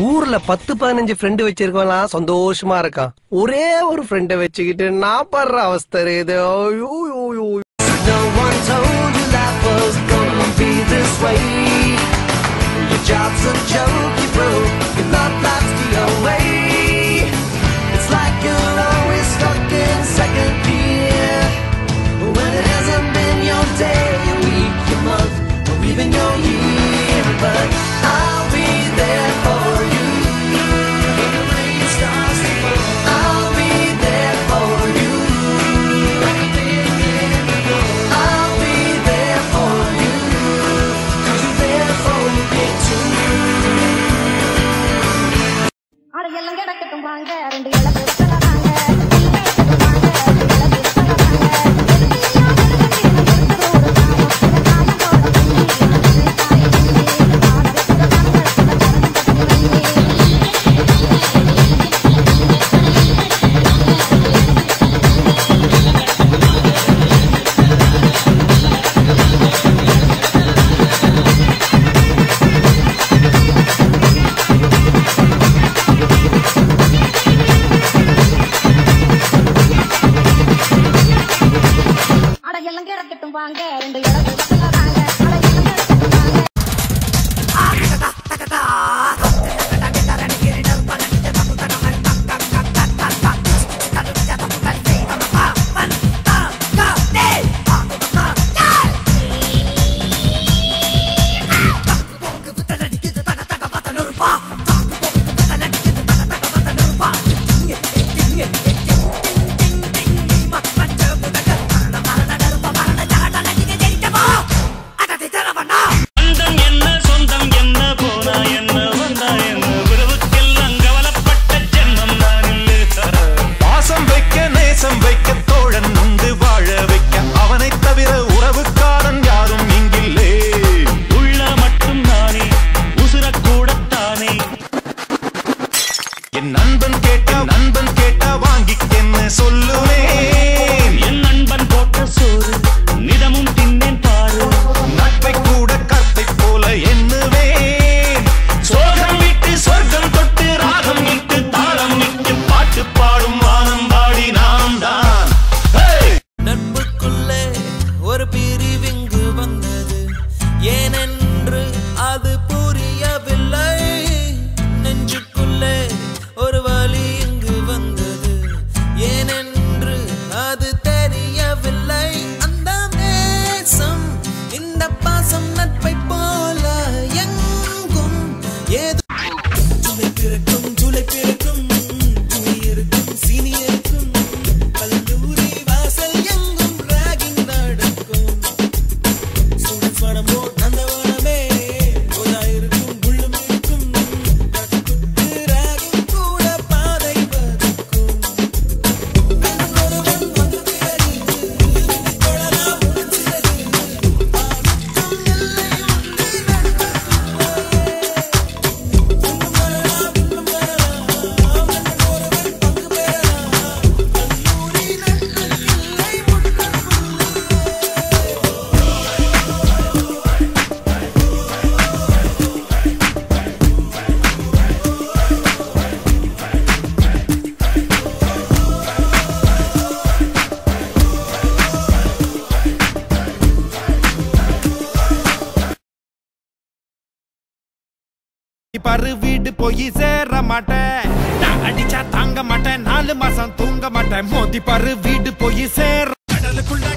ஊர்ல 10-15 ஃப்ரெண்ட் வச்சிருக்கலாம் சந்தோஷமா இருக்கான். ஒரே ஒரு ஃப்ரெண்ட வச்சுக்கிட்டு நான் படுற அவஸ்தை இது. No one told you life was gonna be this way. Your job's a joke you broke, your love life's the away. It's like you're always stuck in second gear when it hasn't been your day, your week, your month, or even your year. But I'll be there for you when the rain starts to fall. I'll be there for you. I'll be there for you 'cause you're there for me too. அடையெல்லாம் கிடக்கட்டும் வாங்க ரெண்டு இளவு சொல்லறாங்க கிடக்கட்டும் வாங்க ரெண்டு இளவு சொல்லறாங்க அடையெல்லாம் கிடக்கட்டும் வாங்க ரெண்டு இளவு சொல்லறாங்க அடையெல்லாம் கிடக்கட்டும் வாங்க நண்பன் கேட்டா வாங்கிக்கென்னு சொல்லுவேன். என் நண்பன் போட்ட சோறு நிதமும் தின்னேன் பாரு. நட்பை கூட கற்பை போல எண்ணுவேன். சோகம் விட்டு சொர்க்கம் தொட்டு ராகம் இட்டு தாளம் இட்டு பாட்டு பாடும் வானம் பாடி நாம் தான். நட்புக்குள்ளே ஒரு பிரிவிங்கு வந்தது ஏனென்று அது புரியவில்லை. நெஞ்சுக்குள்ளே ஒரு வலி இங்கு வந்தது ஏனென்று அது தெரியவில்லை. அந்த நேசம் இந்த பாசம் நட்பை போல எங்கும் ஏதோ துளை பிறக்கும் துளை பிறக்கும் துளி இருக்கும் சீனி இருக்கும் கல்லூரி வாசல் எங்கும் ராகிங் நடக்கும். ஸ்டூடெண்ட்ஸ் வனமோ நந்தவனமே போதாயிருக்கும் புள்ளும் இருக்கும் கட்டுக்கு ராகிங் கூட பாதை வதக்கும். ஒருவன் வந்து தெரிந்து தொடரா முடிச்சிருது ஆனந்தம் எல்லை உண்டு இன்னும் வரலாம் ஒருவன் பங்கு பெறலாம் கல்லூரி நட்பு இல்லை முட்டம் பரு வீடு போய் சேர மாட்டேன். நான் அடிச்சா தாங்க மாட்டேன். 4 மாசம் தூங்க மாட்டேன். மோதி பரு வீடு போய் சேர கடலுக்குள்ள